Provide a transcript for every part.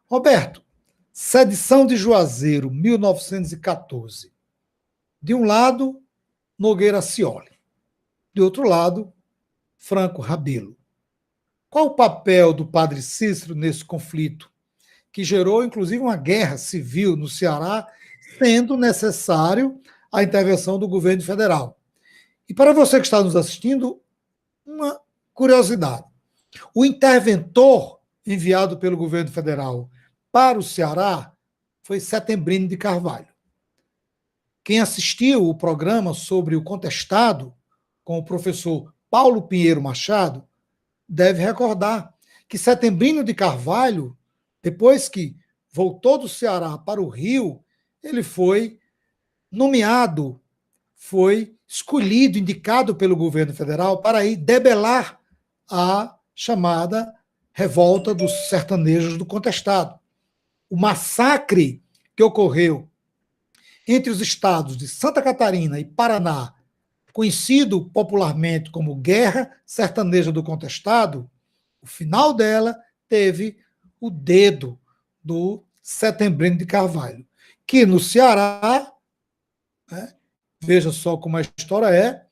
Roberto, sedição de Juazeiro, 1914. De um lado, Nogueira Scioli. De outro lado, Franco Rabelo. Qual o papel do padre Cícero nesse conflito, que gerou, inclusive, uma guerra civil no Ceará, sendo necessário a intervenção do governo federal? E para você que está nos assistindo, uma curiosidade. O interventor enviado pelo governo federal para o Ceará foi Setembrino de Carvalho. Quem assistiu o programa sobre o contestado, com o professor Paulo Pinheiro Machado, deve recordar que Setembrino de Carvalho, depois que voltou do Ceará para o Rio, ele foi nomeado, foi escolhido, indicado pelo governo federal para ir debelar a chamada revolta dos sertanejos do contestado. O massacre que ocorreu entre os estados de Santa Catarina e Paraná, conhecido popularmente como Guerra Sertaneja do Contestado, o final dela teve o dedo do Setembrino de Carvalho, que no Ceará, né, veja só como a história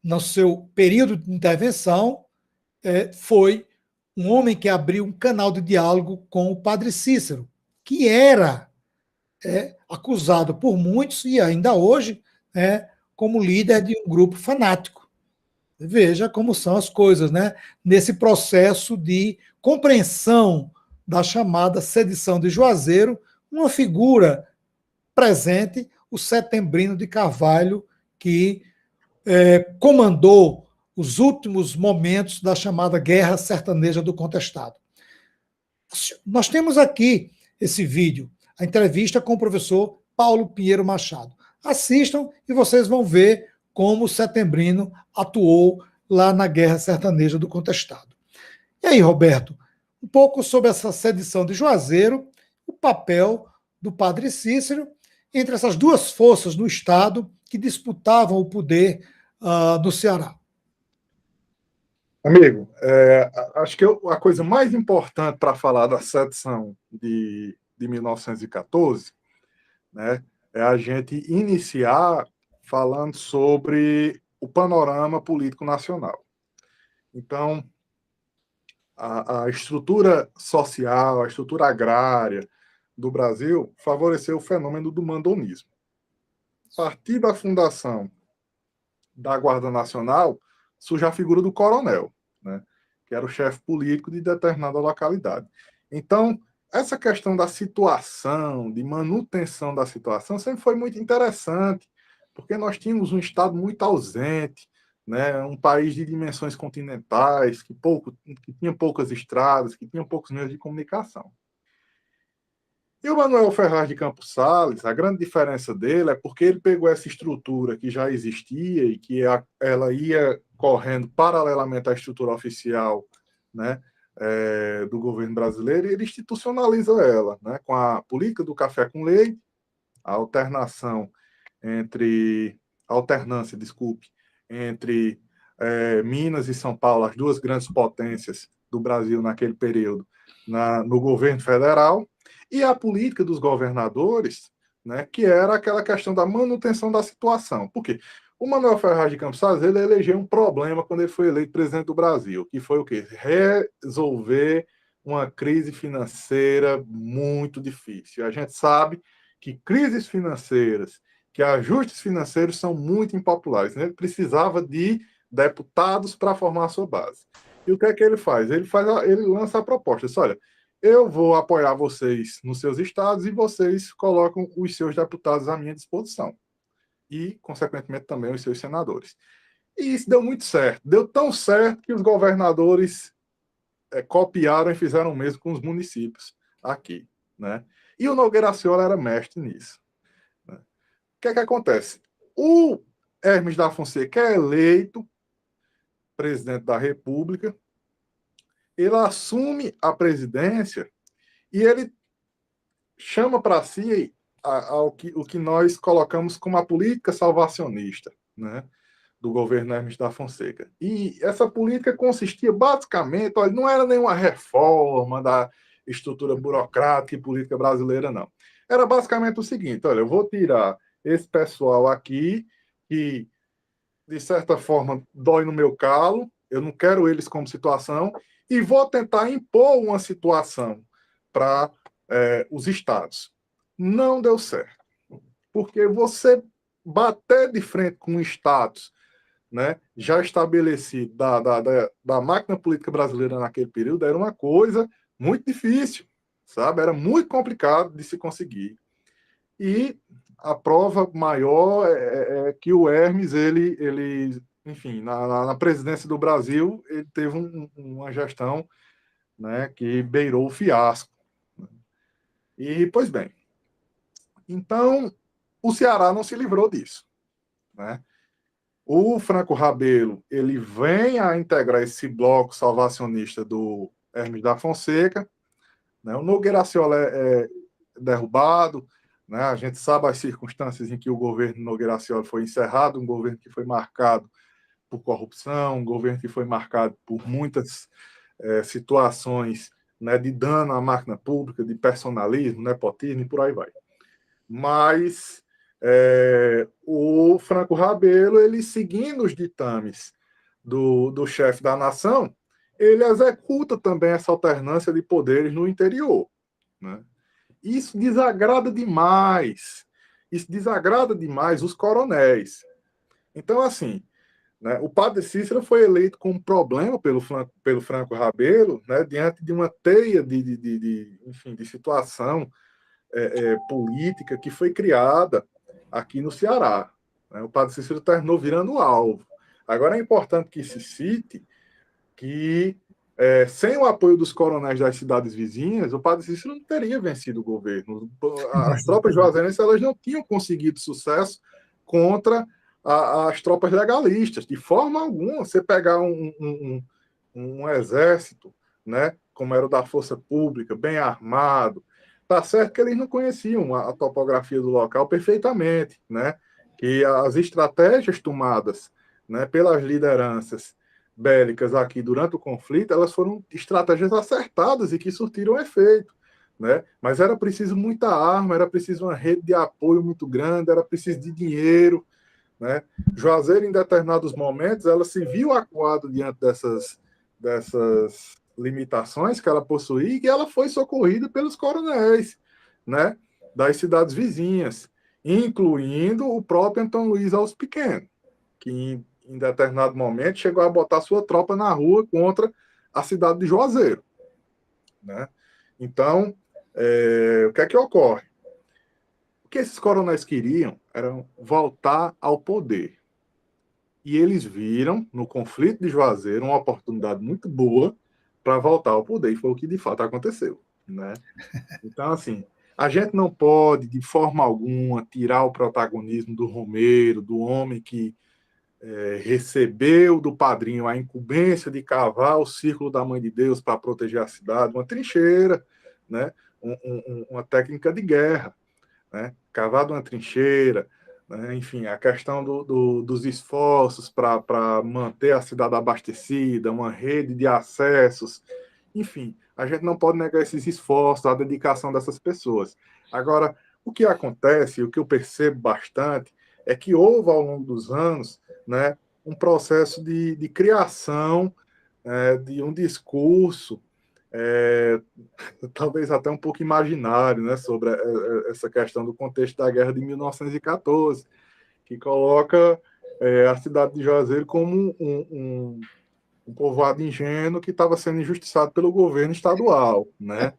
no seu período de intervenção, foi um homem que abriu um canal de diálogo com o padre Cícero, que era acusado por muitos, e ainda hoje, como líder de um grupo fanático. Veja como são as coisas, né? Nesse processo de compreensão da chamada sedição de Juazeiro, uma figura presente, o Setembrino de Carvalho, que comandou os últimos momentos da chamada Guerra Sertaneja do Contestado. Nós temos aqui esse vídeo, a entrevista com o professor Paulo Pinheiro Machado. Assistam e vocês vão ver como o Setembrino atuou lá na Guerra Sertaneja do Contestado. E aí, Roberto, um pouco sobre essa sedição de Juazeiro, o papel do padre Cícero entre essas duas forças no Estado que disputavam o poder no Ceará. Amigo, acho que a coisa mais importante para falar da sedição de 1914, né, é a gente iniciar falando sobre o panorama político nacional. Então, a estrutura social, a estrutura agrária do Brasil favoreceu o fenômeno do mandonismo. A partir da fundação da Guarda Nacional, surge a figura do coronel, né, que era o chefe político de determinada localidade. Então, essa questão da situação, de manutenção da situação, sempre foi muito interessante, porque nós tínhamos um Estado muito ausente, né, um país de dimensões continentais, que tinha poucas estradas, que tinha poucos meios de comunicação. E o Manuel Ferraz de Campos Sales, a grande diferença dele é porque ele pegou essa estrutura que já existia e que ela ia correndo paralelamente à estrutura oficial, né, do governo brasileiro, e ele institucionaliza ela, né, com a política do café com leite, a alternância, entre Minas e São Paulo, as duas grandes potências do Brasil naquele período, no governo federal, e a política dos governadores, né, que era aquela questão da manutenção da situação. Por quê? O Manuel Ferraz de Campos Sales, ele elegeu um problema quando ele foi eleito presidente do Brasil, que foi o quê? Resolver uma crise financeira muito difícil. A gente sabe que crises financeiras, que ajustes financeiros são muito impopulares, né? Ele precisava de deputados para formar a sua base. E o que é que ele faz? Ele lança a proposta. Diz, olha, eu vou apoiar vocês nos seus estados e vocês colocam os seus deputados à minha disposição. E, consequentemente, também os seus senadores. E isso deu muito certo. Deu tão certo que os governadores copiaram e fizeram o mesmo com os municípios aqui, né? E o Nogueira Scioli era mestre nisso, né? O que é que acontece? O Hermes da Fonseca é eleito presidente da República, ele assume a presidência e ele chama para si o que nós colocamos como a política salvacionista, né, do governo Hermes da Fonseca. E essa política consistia basicamente, olha, não era nenhuma reforma estrutura burocrática e política brasileira, não. Era basicamente o seguinte: olha, eu vou tirar esse pessoal aqui que, de certa forma, dói no meu calo, eu não quero eles como situação, e vou tentar impor uma situação para os estados. Não deu certo. Porque você bater de frente com um status, né, já estabelecido da máquina política brasileira naquele período era uma coisa muito difícil, sabe? Era muito complicado de se conseguir. E a prova maior é que o Hermes, enfim, na presidência do Brasil, ele teve uma gestão, né, que beirou o fiasco. E, pois bem, então o Ceará não se livrou disso, né? O Franco Rabelo, ele vem a integrar esse bloco salvacionista do Hermes da Fonseca, né? O Nogueira Arciola é derrubado, né? A gente sabe as circunstâncias em que o governo Nogueira Arciola foi encerrado, um governo que foi marcado por corrupção, um governo que foi marcado por muitas situações, né, de dano à máquina pública, de personalismo, nepotismo e por aí vai. Mas o Franco Rabelo, ele seguindo os ditames do chefe da nação, ele executa também essa alternância de poderes no interior, né? Isso desagrada demais. Isso desagrada demais os coronéis. Então, assim, né, o padre Cícero foi eleito com um problema pelo Franco Rabelo, né, diante de uma teia enfim, de situação política que foi criada aqui no Ceará, né? O padre Cícero terminou virando alvo. Agora é importante que se cite que, sem o apoio dos coronéis das cidades vizinhas, o padre Cícero não teria vencido o governo. As tropas juazeirenses, elas não tinham conseguido sucesso contra as tropas legalistas. De forma alguma, você pegar um exército, né, como era o da Força Pública, bem armado, tá certo que eles não conheciam a topografia do local perfeitamente, né? Que as estratégias tomadas, né, pelas lideranças bélicas aqui durante o conflito, elas foram estratégias acertadas e que surtiram efeito, né? Mas era preciso muita arma, era preciso uma rede de apoio muito grande, era preciso de dinheiro, né? Juazeiro, em determinados momentos, ela se viu acuada diante dessas limitações que ela possuía e ela foi socorrida pelos coronéis, né, das cidades vizinhas, incluindo o próprio Antônio Luiz Alves Pequeno, que em determinado momento chegou a botar sua tropa na rua contra a cidade de Juazeiro, né? Então, o que é que ocorre? O que esses coronéis queriam era voltar ao poder. E eles viram no conflito de Juazeiro uma oportunidade muito boa para voltar ao poder, e foi o que de fato aconteceu, né? Então, assim, a gente não pode, de forma alguma, tirar o protagonismo do Romeiro, do homem que recebeu do padrinho a incumbência de cavar o círculo da Mãe de Deus para proteger a cidade, uma trincheira, né? Uma técnica de guerra, né? Cavado uma trincheira, né? Enfim, a questão dos esforços para manter a cidade abastecida, uma rede de acessos, enfim, a gente não pode negar esses esforços, a dedicação dessas pessoas. Agora, o que acontece, o que eu percebo bastante, é que houve ao longo dos anos, né, um processo de criação de um discurso é, talvez até um pouco imaginário, né, sobre essa questão do contexto da guerra de 1914, que coloca a cidade de Juazeiro como um povoado ingênuo que estava sendo injustiçado pelo governo estadual, né?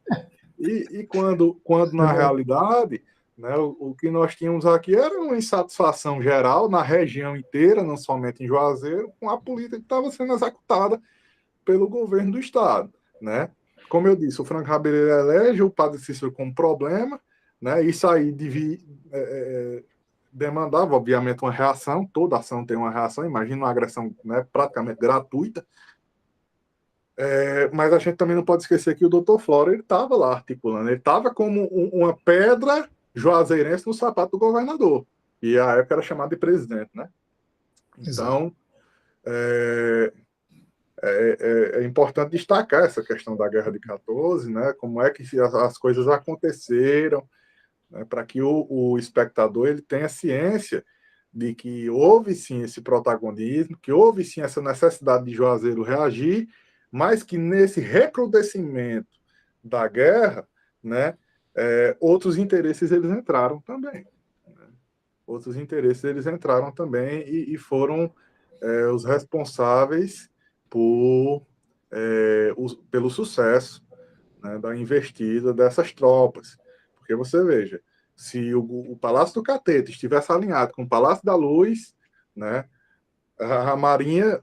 E quando na realidade, né, o que nós tínhamos aqui era uma insatisfação geral na região inteira, não somente em Juazeiro, com a política que estava sendo executada pelo governo do estado, né? Como eu disse, o Franco Rabelo elege o padre Cícero como problema, né? Isso aí demandava, obviamente, uma reação. Toda ação tem uma reação. Imagina uma agressão, né, praticamente gratuita. Mas a gente também não pode esquecer que o doutor Flora ele estava lá articulando. Ele estava como uma pedra juazeirense no sapato do governador. E a época era chamado de presidente, né? Exato. Então, é importante destacar essa questão da Guerra de 14, né? Como é que as coisas aconteceram, né? Para que o espectador ele tenha ciência de que houve sim esse protagonismo, que houve sim essa necessidade de Juazeiro reagir, mas que nesse recrudescimento da guerra, né, outros interesses eles entraram também. Né? Outros interesses eles entraram também e foram os responsáveis pelo sucesso, né, da investida dessas tropas. Porque você veja, se o Palácio do Catete estivesse alinhado com o Palácio da Luz, né, a Marinha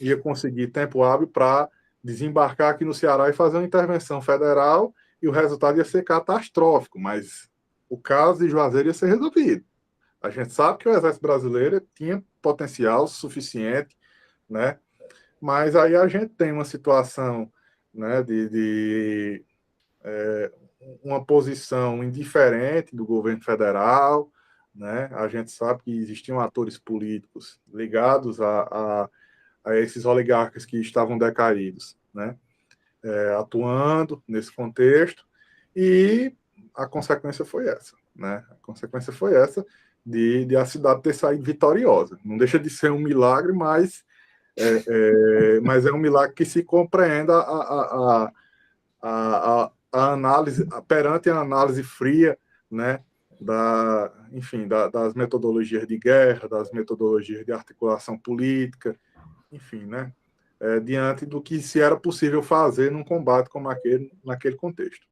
ia conseguir tempo hábil para desembarcar aqui no Ceará e fazer uma intervenção federal e o resultado ia ser catastrófico, mas o caso de Juazeiro ia ser resolvido. A gente sabe que o Exército Brasileiro tinha potencial suficiente, né? Mas aí a gente tem uma situação, né, de uma posição indiferente do governo federal, né? A gente sabe que existiam atores políticos ligados a esses oligarcas que estavam decaídos, né? Atuando nesse contexto, e a consequência foi essa, né? A consequência foi essa de a cidade ter saído vitoriosa. Não deixa de ser um milagre, mas é um milagre que se compreenda a análise, perante a análise fria, né, enfim, das metodologias de guerra, das metodologias de articulação política, enfim, né, diante do que se era possível fazer num combate como aquele, naquele contexto.